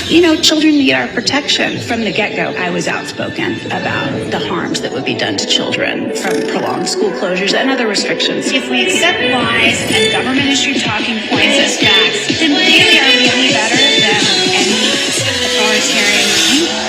You know, children need our protection. From the get-go, I was outspoken about the harms that would be done to children from prolonged school closures and other restrictions. If we accept lies and government-issued talking points as facts, then really are we any better than any authoritarian regime?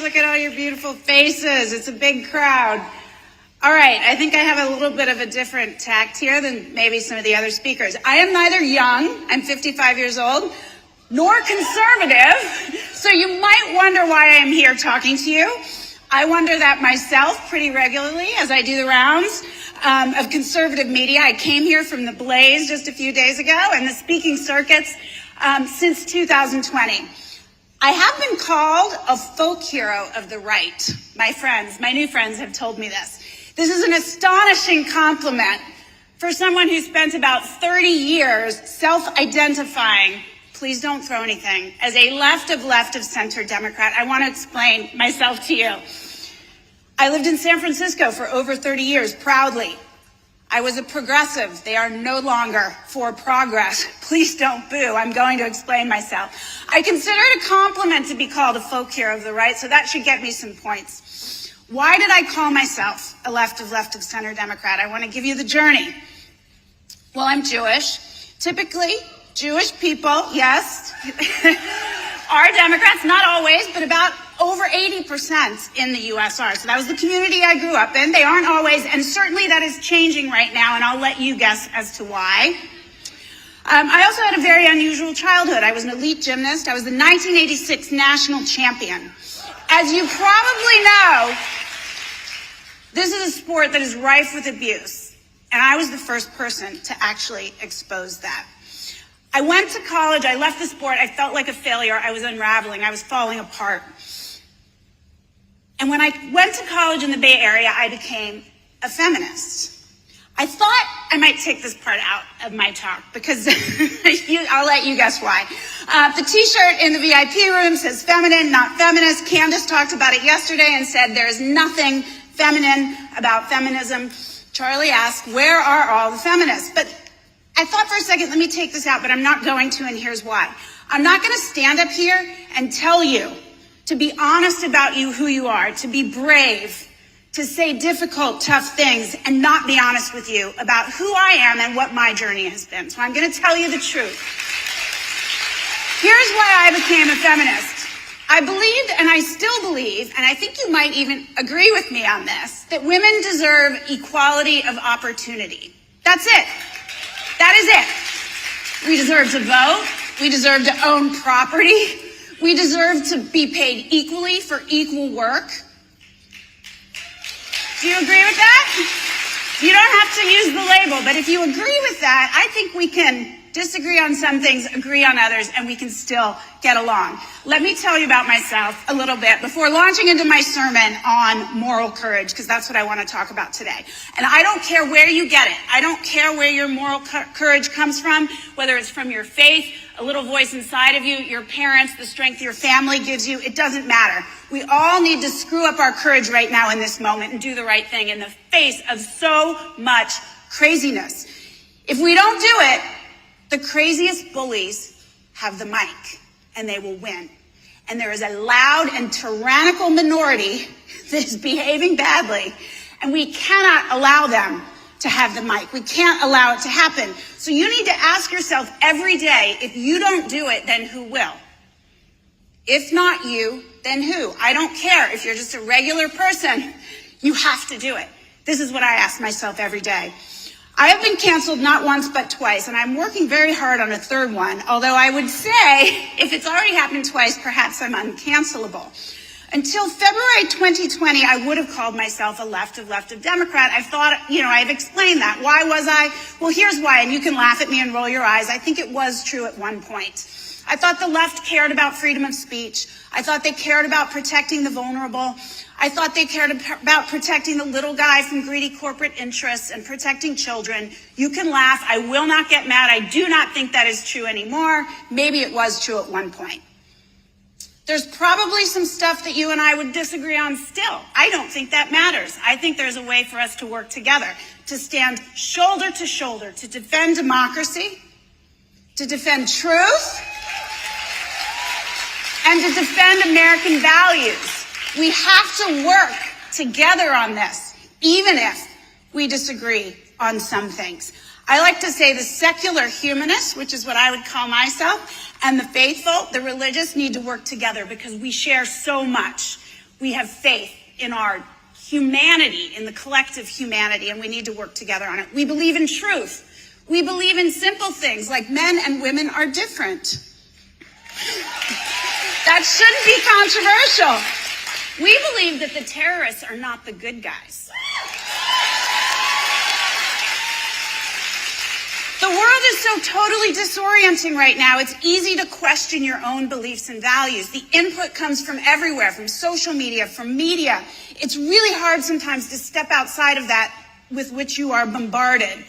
Look at all your beautiful faces. It's a big crowd. All right, I think I have a little bit of a different tact here than maybe some of the other speakers. I am neither young, I'm 55 years old, nor conservative, so you might wonder why I am here talking to you. I wonder that myself pretty regularly as I do the rounds of conservative media. I came here from the Blaze just a few days ago and the speaking circuits since 2020. I have been called a folk hero of the right. My friends, my new friends have told me this. This is an astonishing compliment for someone who spent about 30 years self-identifying, please don't throw anything, as a left of center Democrat. I want to explain myself to you. I lived in San Francisco for over 30 years, proudly. I was a progressive. They are no longer for progress. Please don't boo. I'm going to explain myself. I consider it a compliment to be called a folk hero of the right, so that should get me some points. Why did I call myself a left of center Democrat? I want to give you the journey. Well, I'm Jewish. Typically, Jewish people, yes, are Democrats. Not always, but about over 80% in the U.S. are. So that was the community I grew up in. They aren't always, and certainly that is changing right now, and I'll let you guess as to why. I also had a very unusual childhood. I was an elite gymnast. I was the 1986 national champion. As you probably know, this is a sport that is rife with abuse, and I was the first person to actually expose that. I went to college. I left the sport. I felt like a failure. I was unraveling. I was falling apart. And when I went to college in the Bay Area, I became a feminist. I thought I might take this part out of my talk because I'll let you guess why. The t-shirt in the VIP room says feminine, not feminist. Candace talked about it yesterday and said there is nothing feminine about feminism. Charlie asked, where are all the feminists? But I thought for a second, let me take this out, but I'm not going to, and here's why. I'm not going to stand up here and tell you to be honest about who you are, to be brave, to say difficult, tough things, and not be honest with you about who I am and what my journey has been. So I'm going to tell you the truth. Here's why I became a feminist. I believed, and I still believe, and I think you might even agree with me on this, that women deserve equality of opportunity. That's it. That is it. We deserve to vote. We deserve to own property. We deserve to be paid equally for equal work. Do you agree with that? You don't have to use the label, but if you agree with that, I think we can disagree on some things, agree on others, and we can still get along. Let me tell you about myself a little bit before launching into my sermon on moral courage, because that's what I want to talk about today. And I don't care where you get it. I don't care where your moral courage comes from, whether it's from your faith, a little voice inside of you, your parents, the strength your family gives you. It doesn't matter. We all need to screw up our courage right now in this moment and do the right thing in the face of so much craziness. If we don't do it, the craziest bullies have the mic, and they will win. And there is a loud and tyrannical minority that is behaving badly, and we cannot allow them to have the mic. We can't allow it to happen. So you need to ask yourself every day, if you don't do it, then who will? If not you, then who? I don't care if you're just a regular person. You have to do it. This is what I ask myself every day. I have been canceled not once but twice, and I'm working very hard on a third one, although I would say if it's already happened twice, perhaps I'm uncancelable. Until February 2020, I would have called myself a left of Democrat. I've thought, I've explained that. Why was I? Well, here's why, and you can laugh at me and roll your eyes. I think it was true at one point. I thought the left cared about freedom of speech. I thought they cared about protecting the vulnerable. I thought they cared about protecting the little guy from greedy corporate interests and protecting children. You can laugh. I will not get mad. I do not think that is true anymore. Maybe it was true at one point. There's probably some stuff that you and I would disagree on still. I don't think that matters. I think there's a way for us to work together, to stand shoulder to shoulder, to defend democracy, to defend truth, and to defend American values. We have to work together on this, even if we disagree on some things. I like to say the secular humanists, which is what I would call myself, and the faithful, the religious, need to work together because we share so much. We have faith in our humanity, in the collective humanity, and we need to work together on it. We believe in truth. We believe in simple things like men and women are different. That shouldn't be controversial. We believe that the terrorists are not the good guys. The world is so totally disorienting right now. It's easy to question your own beliefs and values. The input comes from everywhere, from social media, from media. It's really hard sometimes to step outside of that with which you are bombarded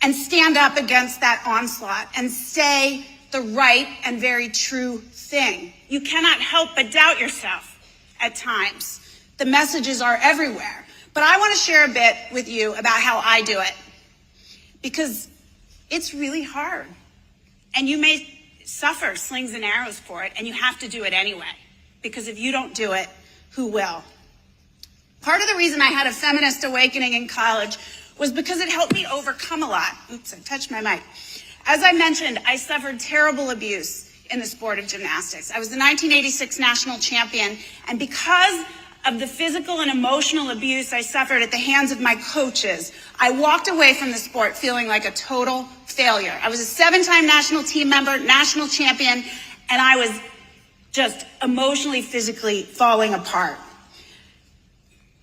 and stand up against that onslaught and say the right and very true thing. You cannot help but doubt yourself at times. The messages are everywhere. But I want to share a bit with you about how I do it, because it's really hard. And you may suffer slings and arrows for it, and you have to do it anyway, because if you don't do it, who will? Part of the reason I had a feminist awakening in college was because it helped me overcome a lot. Oops, I touched my mic. As I mentioned, I suffered terrible abuse in the sport of gymnastics. I was the 1986 national champion, and because of the physical and emotional abuse I suffered at the hands of my coaches, I walked away from the sport feeling like a total failure. I was a 7-time national team member, national champion, and I was just emotionally, physically falling apart.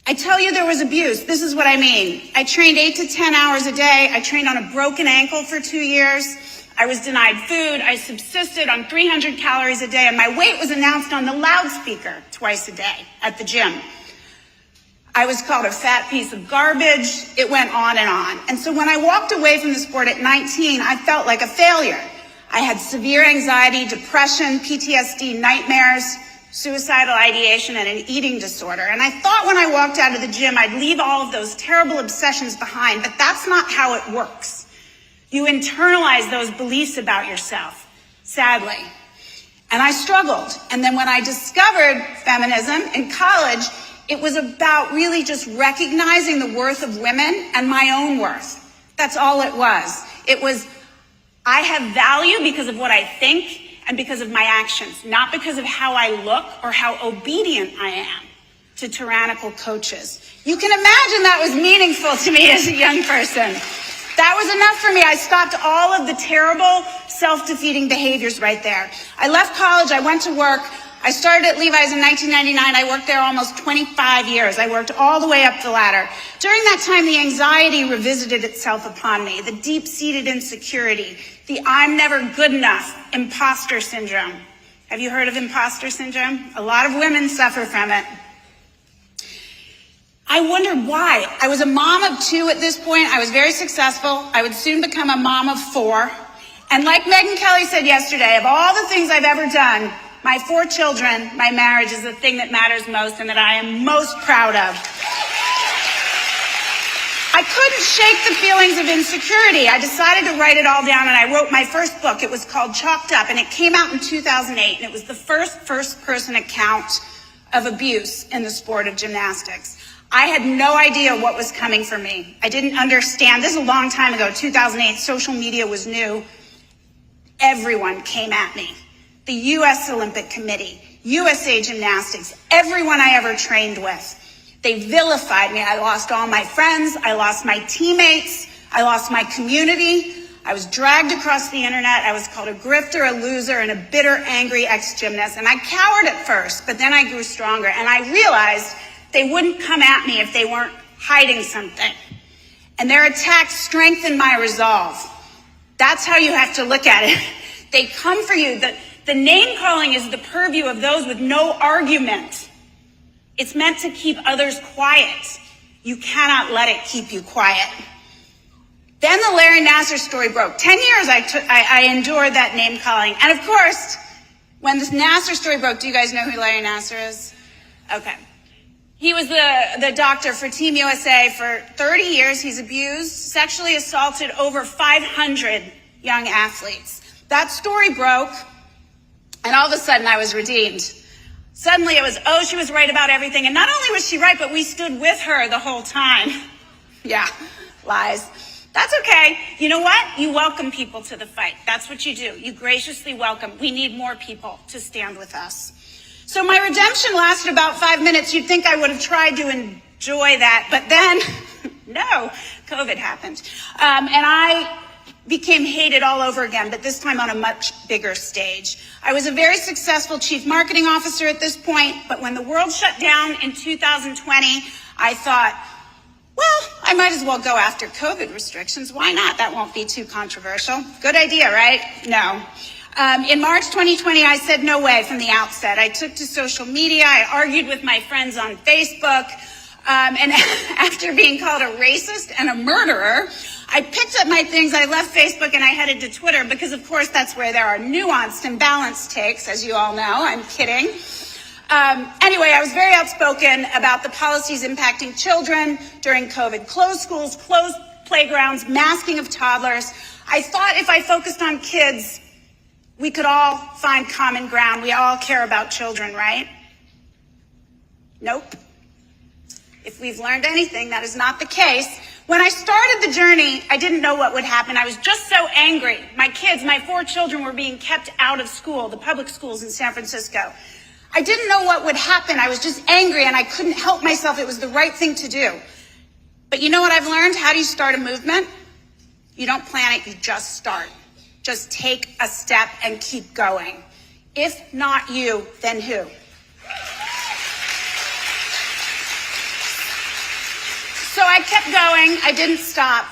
I tell you there was abuse. This is what I mean. I trained 8 to 10 hours a day. I trained on a broken ankle for 2 years. I was denied food. I subsisted on 300 calories a day, and my weight was announced on the loudspeaker twice a day at the gym. I was called a fat piece of garbage. It went on and on. And so when I walked away from the sport at 19, I felt like a failure. I had severe anxiety, depression, PTSD, nightmares, suicidal ideation, and an eating disorder. And I thought when I walked out of the gym, I'd leave all of those terrible obsessions behind, but that's not how it works. You internalize those beliefs about yourself, sadly. And I struggled. And then when I discovered feminism in college, it was about really just recognizing the worth of women and my own worth. That's all it was. It was, I have value because of what I think and because of my actions, not because of how I look or how obedient I am to tyrannical coaches. You can imagine that was meaningful to me as a young person. That was enough for me. I stopped all of the terrible self-defeating behaviors right there. I left college. I went to work. I started at Levi's in 1999. I worked there almost 25 years. I worked all the way up the ladder. During that time, the anxiety revisited itself upon me, the deep-seated insecurity, the I'm never good enough imposter syndrome. Have you heard of imposter syndrome? A lot of women suffer from it. I wondered why. I was a mom of 2 at this point. I was very successful. I would soon become a mom of 4. And like Megyn Kelly said yesterday, of all the things I've ever done, my 4 children, my marriage is the thing that matters most and that I am most proud of. I couldn't shake the feelings of insecurity. I decided to write it all down, and I wrote my first book. It was called Chalked Up, and it came out in 2008, and it was the first-person account of abuse in the sport of gymnastics. I had no idea what was coming for me. I didn't understand. This is a long time ago, 2008. Social media was new. Everyone came at me. The U.S. Olympic Committee, USA Gymnastics, everyone I ever trained with. They vilified me. I lost all my friends. I lost my teammates. I lost my community. I was dragged across the internet. I was called a grifter, a loser, and a bitter, angry ex-gymnast. And I cowered at first, but then I grew stronger. And I realized they wouldn't come at me if they weren't hiding something. And their attacks strengthened my resolve. That's how you have to look at it. They come for you. The name calling is the purview of those with no argument. It's meant to keep others quiet. You cannot let it keep you quiet. Then the Larry Nassar story broke. 10 years I endured that name calling. And of course, When the Nassar story broke, do you guys know who Larry Nassar is? Okay. He was the doctor for Team USA for 30 years. He's abused, sexually assaulted over 500 young athletes. That story broke, and all of a sudden I was redeemed. Suddenly it was, oh, she was right about everything. And not only was she right, but we stood with her the whole time. Yeah, lies. That's okay. You know what? You welcome people to the fight. That's what you do. You graciously welcome. We need more people to stand with us. So my redemption lasted about 5 minutes. You'd think I would have tried to enjoy that, but then, no, COVID happened. And I became hated all over again, but this time on a much bigger stage. I was a very successful chief marketing officer at this point, but when the world shut down in 2020, I thought, well, I might as well go after COVID restrictions. Why not? That won't be too controversial. Good idea, right? No. In March 2020, I said no way from the outset. I took to social media. I argued with my friends on Facebook. And after being called a racist and a murderer, I picked up my things, I left Facebook, and I headed to Twitter because, of course, that's where there are nuanced and balanced takes, as you all know. I'm kidding. Anyway, I was very outspoken about the policies impacting children during COVID. Closed schools, closed playgrounds, masking of toddlers. I thought if I focused on kids, we could all find common ground. We all care about children, right? Nope. If we've learned anything, that is not the case. When I started the journey, I didn't know what would happen. I was just so angry. My kids, my 4 children, were being kept out of school, the public schools in San Francisco. I didn't know what would happen. I was just angry and I couldn't help myself. It was the right thing to do. But you know what I've learned? How do you start a movement? You don't plan it, you just start. Just take a step and keep going. If not you, then who? So I kept going. I didn't stop.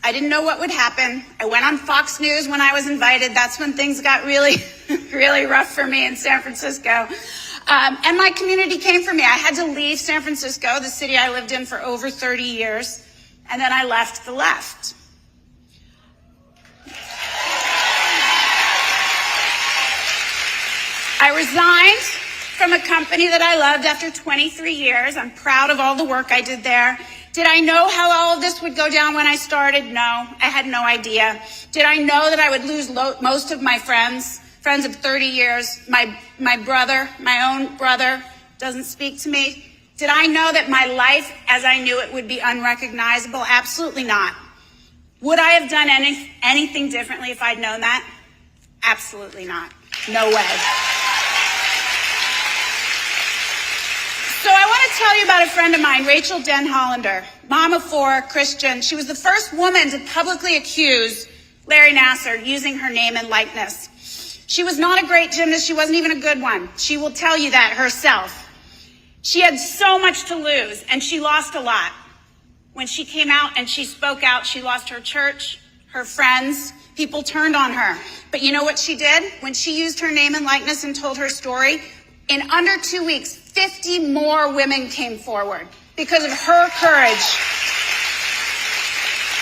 I didn't know what would happen. I went on Fox News when I was invited. That's when things got really, really rough for me in San Francisco. And my community came for me. I had to leave San Francisco, the city I lived in for over 30 years, and then I left the left. I resigned from a company that I loved after 23 years. I'm proud of all the work I did there. Did I know how all of this would go down when I started? No, I had no idea. Did I know that I would lose most of my friends of 30 years? My brother, my own brother, doesn't speak to me. Did I know that my life as I knew it would be unrecognizable? Absolutely not. Would I have done anything differently if I'd known that? Absolutely not. No way. So I want to tell you about a friend of mine, Rachel Den Hollander, mom of 4, Christian. She was the first woman to publicly accuse Larry Nassar using her name and likeness. She was not a great gymnast. She wasn't even a good one. She will tell you that herself. She had so much to lose, and she lost a lot. When she came out and she spoke out, she lost her church, her friends. People turned on her. But you know what she did? When she used her name and likeness and told her story, in under 2 weeks, 50 more women came forward because of her courage.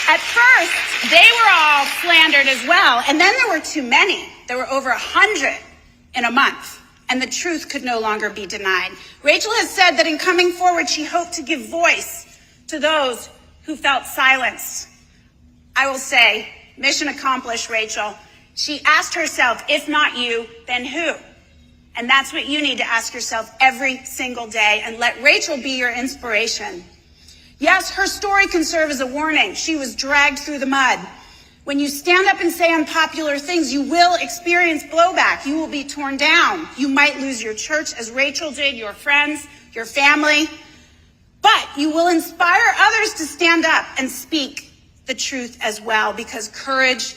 At first, they were all slandered as well, and then there were too many. There were over 100 in a month, and the truth could no longer be denied. Rachel has said that in coming forward, she hoped to give voice to those who felt silenced. I will say, mission accomplished, Rachel. She asked herself, if not you, then who? And that's what you need to ask yourself every single day, and let Rachel be your inspiration. Yes, her story can serve as a warning. She was dragged through the mud. When you stand up and say unpopular things, you will experience blowback. You will be torn down. You might lose your church, as Rachel did, your friends, your family. But you will inspire others to stand up and speak the truth as well, because courage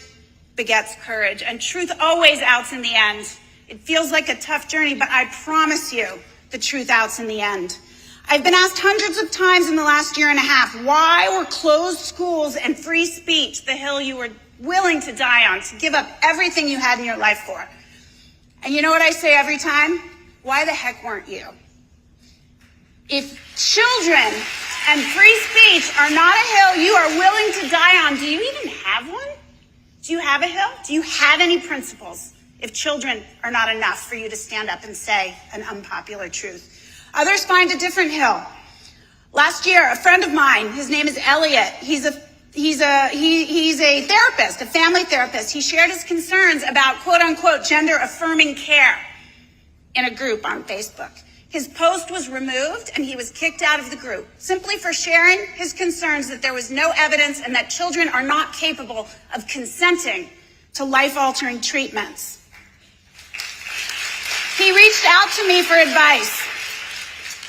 begets courage, and truth always outs in the end. It feels like a tough journey, but I promise you, the truth outs in the end. I've been asked hundreds of times in the last year and a half, why were closed schools and free speech the hill you were willing to die on, to give up everything you had in your life for? And you know what I say every time? Why the heck weren't you? If children and free speech are not a hill you are willing to die on, do you even have one? Do you have a hill? Do you have any principles? if children are not enough for you to stand up and say an unpopular truth. Others find a different hill. Last year, a friend of mine, his name is Elliot, he's a therapist, a family therapist. He shared his concerns about quote unquote gender affirming care in a group on Facebook. His post was removed and he was kicked out of the group simply for sharing his concerns that there was no evidence and that children are not capable of consenting to life-altering treatments. He reached out to me for advice,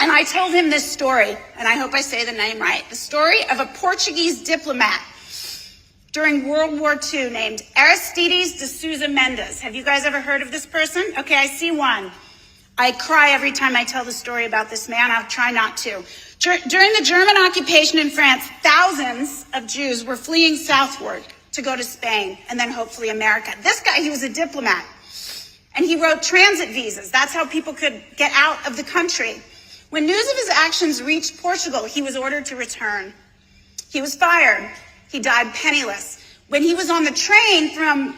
and I told him this story, and I hope I say the name right, the story of a Portuguese diplomat during World War II named Aristides de Souza Mendes. Have you guys ever heard of this person? Okay, I see one. I cry every time I tell the story about this man. I'll try not to. During the German occupation in France, thousands of Jews were fleeing southward to go to Spain and then hopefully America. This guy, he was a diplomat, and he wrote transit visas. That's how people could get out of the country. When news of his actions reached Portugal, he was ordered to return. He was fired. He died penniless. When he was on the train from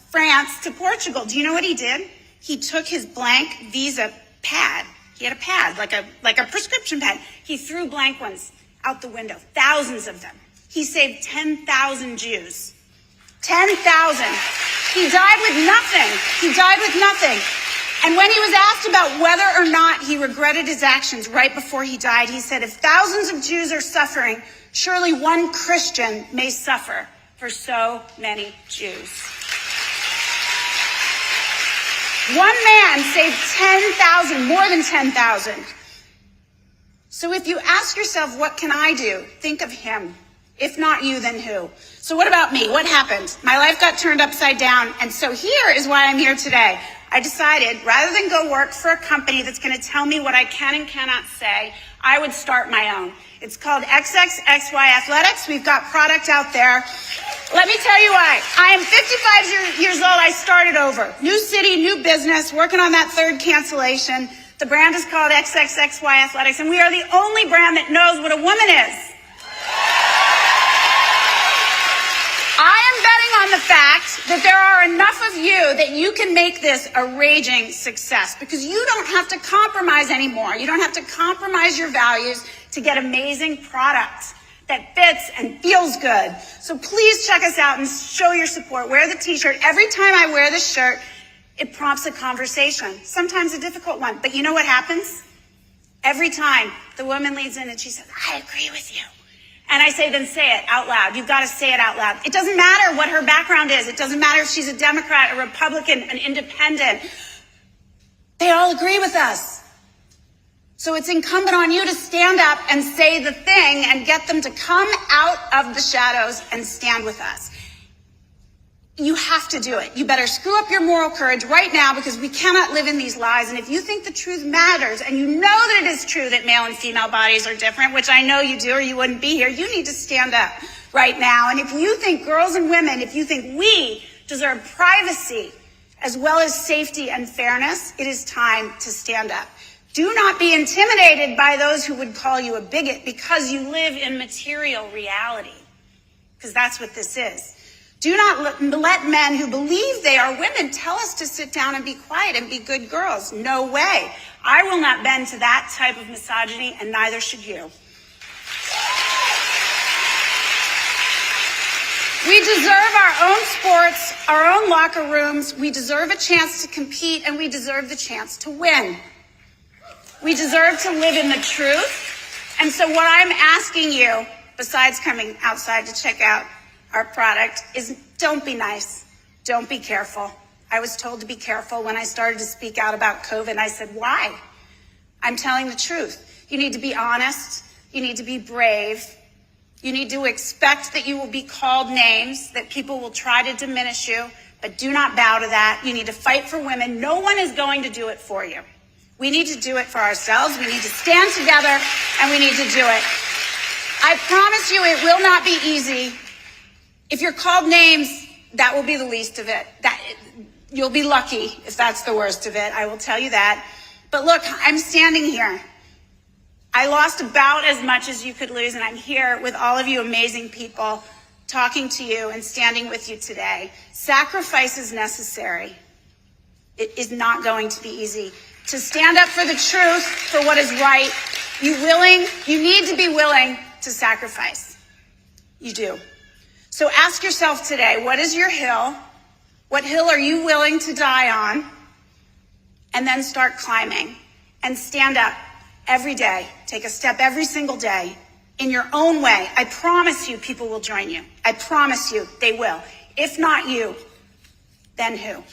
France to Portugal, do you know what he did? He took his blank visa pad. He had a pad, like a prescription pad. He threw blank ones out the window, thousands of them. He saved 10,000 Jews. 10,000. He died with nothing. He died with nothing. And when he was asked about whether or not he regretted his actions right before he died, he said, if thousands of Jews are suffering, surely one Christian may suffer for so many Jews. One man saved 10,000, more than 10,000. So if you ask yourself, what can I do? Think of him. If not you, then who? So what about me? What happened? My life got turned upside down. And so here is why I'm here today. I decided rather than go work for a company that's going to tell me what I can and cannot say, I would start my own. It's called XXXY Athletics. We've got product out there. Let me tell you why. I am 55 years old. I started over. New city, new business, working on that third cancellation. The brand is called XXXY Athletics, and we are the only brand that knows what a woman is. I am betting on the fact that there are enough of you that you can make this a raging success, because you don't have to compromise anymore. You don't have to compromise your values to get amazing product that fits and feels good. So please check us out and show your support. Wear the t-shirt. Every time I wear this shirt, it prompts a conversation, sometimes a difficult one. But you know what happens? Every time the woman leads in and she says, I agree with you. And I say, then say it out loud. You've got to say it out loud. It doesn't matter what her background is. It doesn't matter if she's a Democrat, a Republican, an independent. They all agree with us. So it's incumbent on you to stand up and say the thing and get them to come out of the shadows and stand with us. You have to do it. You better screw up your moral courage right now, because we cannot live in these lies. And if you think the truth matters, and you know that it is true that male and female bodies are different, which I know you do or you wouldn't be here, you need to stand up right now. And if you think girls and women, if you think we deserve privacy as well as safety and fairness, it is time to stand up. Do not be intimidated by those who would call you a bigot because you live in material reality, because that's what this is. Do not let men who believe they are women tell us to sit down and be quiet and be good girls. No way. I will not bend to that type of misogyny, and neither should you. We deserve our own sports, our own locker rooms. We deserve a chance to compete, and we deserve the chance to win. We deserve to live in the truth. And so what I'm asking you, besides coming outside to check out our product, is don't be nice. Don't be careful. I was told to be careful when I started to speak out about COVID. I said, why? I'm telling the truth. You need to be honest. You need to be brave. You need to expect that you will be called names, that people will try to diminish you, but do not bow to that. You need to fight for women. No one is going to do it for you. We need to do it for ourselves. We need to stand together, and we need to do it. I promise you it will not be easy. If you're called names, that will be the least of it. You'll be lucky if that's the worst of it. I will tell you that. But look, I'm standing here. I lost about as much as you could lose, and I'm here with all of you amazing people talking to you and standing with you today. Sacrifice is necessary. It is not going to be easy. To stand up for the truth, for what is right, you need to be willing to sacrifice. You do. So ask yourself today, what is your hill? What hill are you willing to die on? And then start climbing and stand up every day. Take a step every single day in your own way. I promise you people will join you. I promise you they will. If not you, then who?